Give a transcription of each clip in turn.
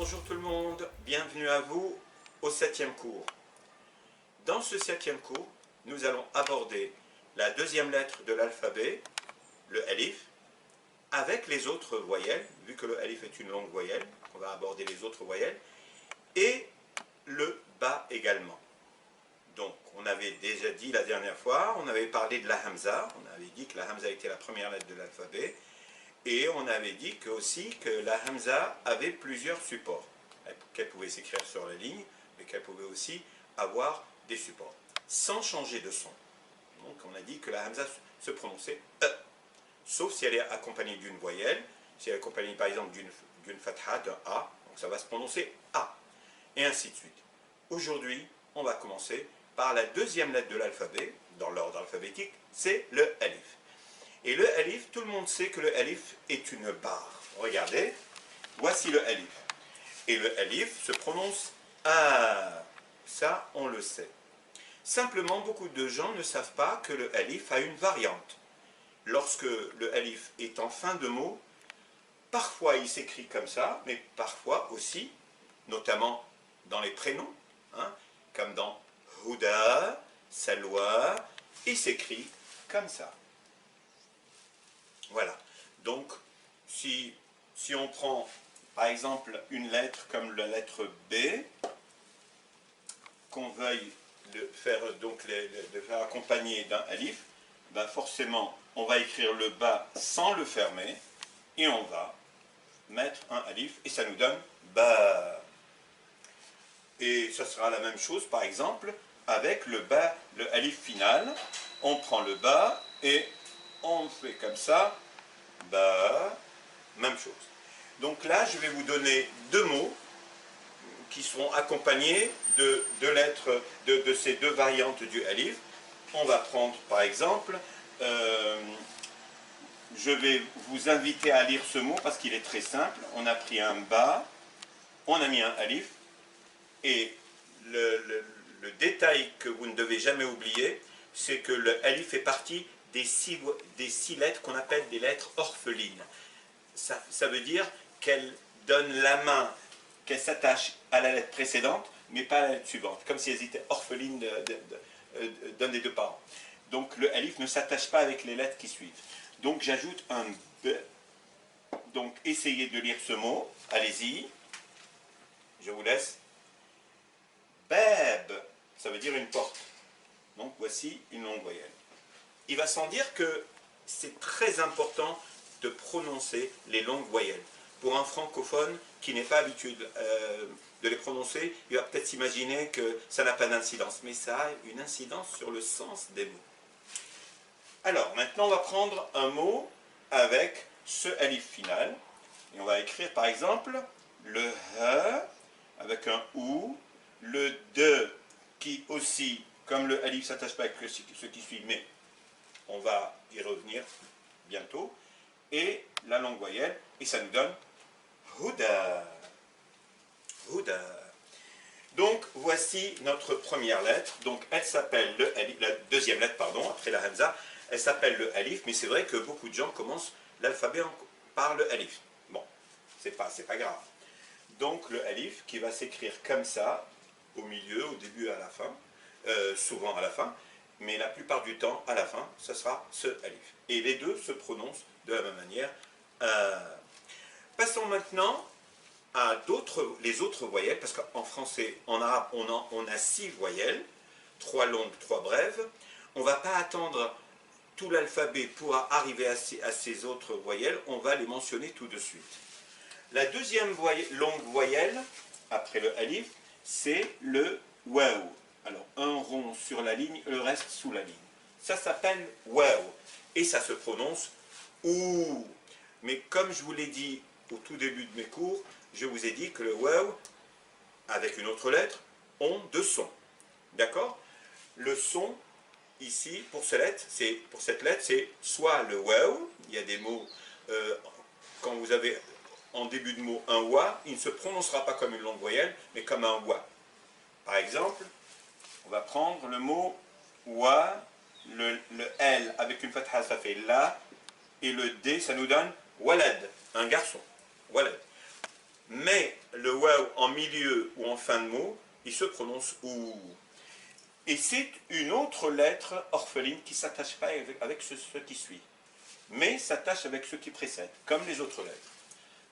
Bonjour tout le monde, bienvenue à vous au 7e cours. Dans ce 7e cours, nous allons aborder la deuxième lettre de l'alphabet, le alif, avec les autres voyelles, vu que le alif est une longue voyelle, on va aborder les autres voyelles, et le ba également. Donc, on avait déjà dit la dernière fois, on avait parlé de la hamza, on avait dit que la hamza était la première lettre de l'alphabet, et on avait dit aussi que la hamza avait plusieurs supports, qu'elle pouvait s'écrire sur la ligne, mais qu'elle pouvait aussi avoir des supports, sans changer de son. Donc on a dit que la hamza se prononçait E, sauf si elle est accompagnée d'une voyelle, si elle est accompagnée par exemple d'une fatha, d'un A, donc ça va se prononcer A, et ainsi de suite. Aujourd'hui, on va commencer par la deuxième lettre de l'alphabet, dans l'ordre alphabétique, c'est le alif. Et le alif, tout le monde sait que le alif est une barre. Regardez, voici le alif. Et le alif se prononce A. Ça, on le sait. Simplement, beaucoup de gens ne savent pas que le alif a une variante. Lorsque le alif est en fin de mot, parfois il s'écrit comme ça, mais parfois aussi, notamment dans les prénoms, comme dans Huda, Salwa, il s'écrit comme ça. Voilà. Donc, si on prend, par exemple, une lettre comme la lettre B, qu'on veuille le faire accompagner d'un alif, ben forcément, on va écrire le bas sans le fermer, et on va mettre un alif, et ça nous donne ba. Et ça sera la même chose, par exemple, avec le ba, le alif final. On prend le bas, et on fait comme ça, ba, même chose. Donc là, je vais vous donner deux mots qui seront accompagnés de lettres, de ces deux variantes du alif. On va prendre, par exemple, je vais vous inviter à lire ce mot parce qu'il est très simple. On a pris un ba, on a mis un alif, et le détail que vous ne devez jamais oublier, c'est que le alif fait partie des six lettres qu'on appelle des lettres orphelines. Ça veut dire qu'elles donnent la main, qu'elles s'attachent à la lettre précédente, mais pas à la lettre suivante, comme si elles étaient orphelines d'un des deux parents. Donc le alif ne s'attache pas avec les lettres qui suivent. Donc j'ajoute un B. Donc essayez de lire ce mot, allez-y, je vous laisse. Bab, ça veut dire une porte. Donc voici une longue voyelle. Il va sans dire que c'est très important de prononcer les longues voyelles. Pour un francophone qui n'est pas habitué de les prononcer, il va peut-être s'imaginer que ça n'a pas d'incidence, mais ça a une incidence sur le sens des mots. Alors, maintenant on va prendre un mot avec ce alif final, et on va écrire par exemple le H avec un OU, le DE qui aussi, comme le alif ne s'attache pas avec ce qui suit, mais on va y revenir bientôt, et la longue voyelle, et ça nous donne Huda. Huda. Donc, voici notre première lettre. Donc, elle s'appelle le alif, la deuxième lettre, pardon, après la hamza, elle s'appelle le alif, mais c'est vrai que beaucoup de gens commencent l'alphabet par le alif. Bon, c'est pas grave. Donc, le alif qui va s'écrire comme ça, au milieu, au début, à la fin, souvent à la fin, mais la plupart du temps, à la fin, ce sera ce alif. Et les deux se prononcent de la même manière. Passons maintenant à les autres voyelles, parce qu'en français, en arabe, on a 6 voyelles, 3 longues, 3 brèves. On ne va pas attendre tout l'alphabet pour arriver à ces autres voyelles, on va les mentionner tout de suite. La deuxième longue voyelle, après le alif, c'est le waw. Alors, un rond sur la ligne, le reste sous la ligne. Ça s'appelle waw, et ça se prononce ou. Mais comme je vous l'ai dit au tout début de mes cours, je vous ai dit que le waw, avec une autre lettre, ont deux sons. D'accord? Le son, ici, pour cette lettre, c'est soit le waw, il y a des mots, quand vous avez en début de mot un wa, il ne se prononcera pas comme une longue voyelle, mais comme un wa. Par exemple, on va prendre le mot wa, le L avec une fatha, ça fait la, et le D, ça nous donne walad, un garçon. Walad. mais le waouh en milieu ou en fin de mot, il se prononce ou. Et c'est une autre lettre orpheline qui ne s'attache pas avec ce qui suit, mais s'attache avec ce qui précède, comme les autres lettres.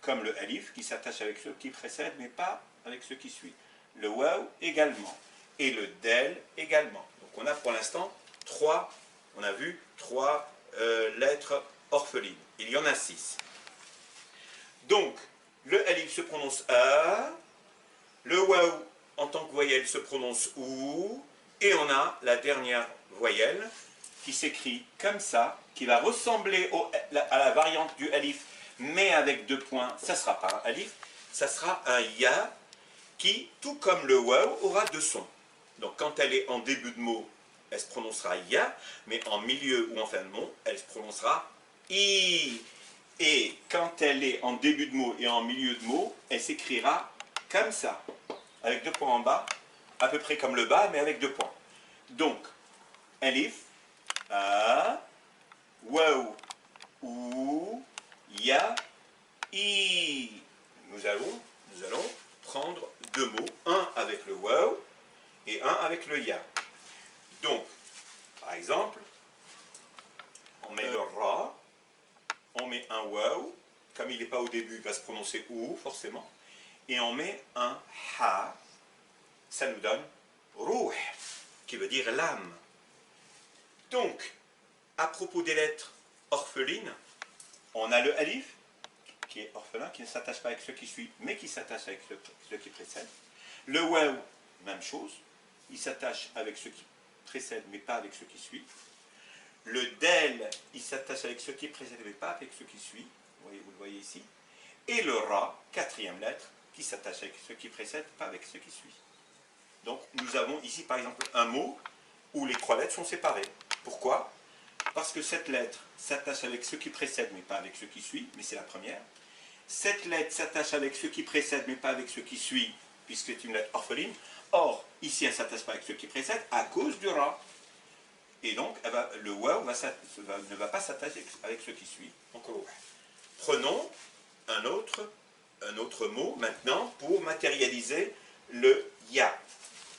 Comme le alif qui s'attache avec ce qui précède, mais pas avec ce qui suit. Le waouh également. Et le del également. Donc on a pour l'instant on a vu trois lettres orphelines. Il y en a 6. Donc, le alif se prononce A, le waouh en tant que voyelle se prononce OU, et on a la dernière voyelle qui s'écrit comme ça, qui va ressembler à la variante du alif, mais avec 2 points. Ça ne sera pas un alif, ça sera un ya, qui, tout comme le waouh, aura 2 sons. Donc quand elle est en début de mot, elle se prononcera ya, mais en milieu ou en fin de mot, elle se prononcera i. Et quand elle est en début de mot et en milieu de mot, elle s'écrira comme ça, avec 2 points en bas, à peu près comme le bas, mais avec 2 points. Donc, alif, a, waouh, ou, ya, i. Nous allons prendre 2 mots, un avec le waouh et un avec le ya. Donc, par exemple, on met le ra, on met un waouh, comme il n'est pas au début, il va se prononcer ou, forcément, et on met un ha, ça nous donne rouh, qui veut dire l'âme. Donc, à propos des lettres orphelines, on a le alif, qui est orphelin, qui ne s'attache pas avec ce qui suit, mais qui s'attache avec ce qui précède. Le waouh, même chose, il s'attache avec ce qui précède, mais pas avec ce qui suit. Le del, il s'attache avec ce qui précède, mais pas avec ce qui suit. Vous le voyez ici. Et le ra, 4e lettre, qui s'attache avec ce qui précède, pas avec ce qui suit. Donc, nous avons ici, par exemple, un mot où les 3 lettres sont séparées. Pourquoi? Parce que cette lettre s'attache avec ce qui précède, mais pas avec ce qui suit, mais c'est la première. Cette lettre s'attache avec ce qui précède, mais pas avec ce qui suit, puisque c'est une lettre orpheline. Or, ici, elle ne s'attache pas avec ce qui précède à cause du ra. Et donc, le waouh ne va pas s'attacher avec ce qui suit. Donc, prenons un autre mot maintenant pour matérialiser le ya.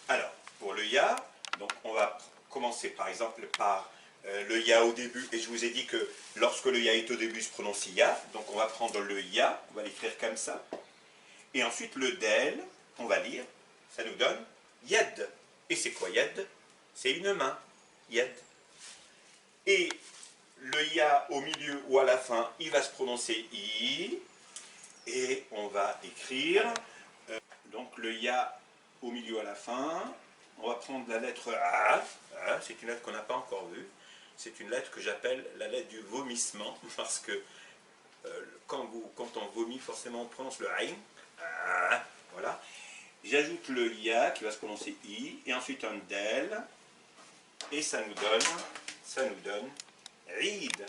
Alors, pour le ya, donc on va commencer par exemple par le ya au début, et je vous ai dit que lorsque le ya est au début, il se prononce ya, donc on va prendre le ya, on va l'écrire comme ça, et ensuite le del, on va lire, ça nous donne yed. Et c'est quoi yed? C'est une main, yed. Et le ya au milieu ou à la fin, il va se prononcer i, et on va écrire, donc le ya au milieu à la fin, on va prendre la lettre A, c'est une lettre qu'on n'a pas encore vue, c'est une lettre que j'appelle la lettre du vomissement, parce que quand on vomit, forcément on prononce le aïn, voilà. J'ajoute le ya qui va se prononcer i, et ensuite un del, et ça nous donne Eid,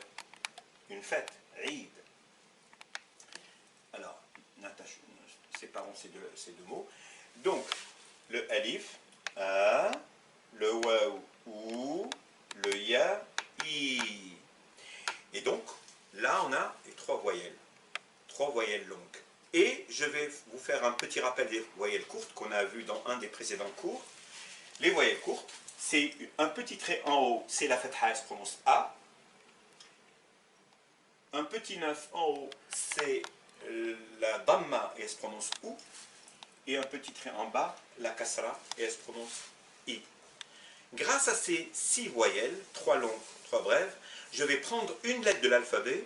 une fête, Eid. Alors, séparons ces deux mots. Donc, le alif, a, le waouh, ou, le ya, i. Et donc, là, on a les 3 voyelles longues. Et je vais vous faire un petit rappel des voyelles courtes qu'on a vu dans un des précédents cours. Les voyelles courtes, c'est un petit trait en haut, c'est la fatha, elle se prononce A. Un petit 9 en haut, c'est la damma, et elle se prononce OU. Et un petit trait en bas, la kasra, et elle se prononce I. Grâce à ces 6 voyelles, 3 longues, 3 brèves, je vais prendre une lettre de l'alphabet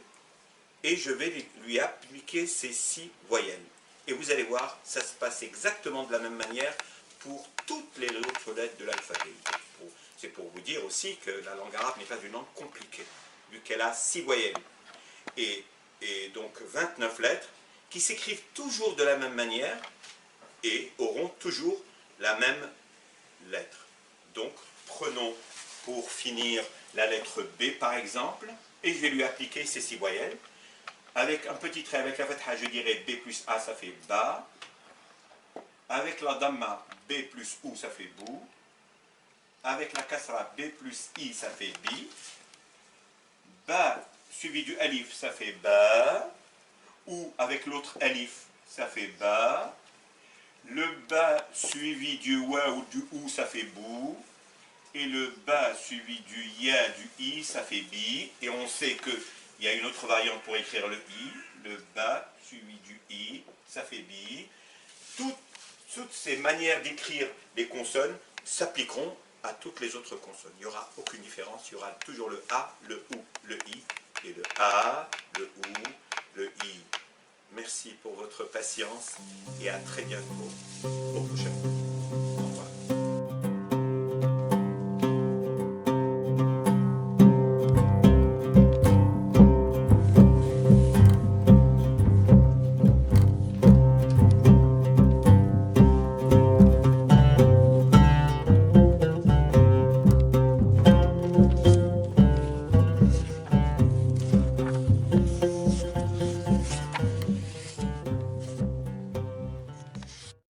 et je vais lui appliquer ces 6 voyelles. Et vous allez voir, ça se passe exactement de la même manière pour toutes les autres lettres de l'alphabet. C'est pour vous dire aussi que la langue arabe n'est pas une langue compliquée, vu qu'elle a 6 voyelles. Et donc 29 lettres qui s'écrivent toujours de la même manière et auront toujours la même lettre. Donc prenons pour finir la lettre B par exemple, et je vais lui appliquer ces 6 voyelles. Avec un petit trait, avec la fatha, je dirais B plus A, ça fait Ba. Avec la damma, B plus OU, ça fait Bou. Avec la kasra, B plus I, ça fait Bi. Ba suivi du alif, ça fait Ba. Ou avec l'autre alif, ça fait ba. Le ba suivi du wa ou du ou, ça fait bou. Et le ba suivi du ya, du i, ça fait bi. Et on sait qu'il y a une autre variante pour écrire le i. Le ba suivi du i, ça fait bi. Toutes ces manières d'écrire les consonnes s'appliqueront à toutes les autres consonnes. Il n'y aura aucune différence. Il y aura toujours le a, le ou, le i. Et le a, le ou, le i. Merci pour votre patience et à très bientôt au prochain cours.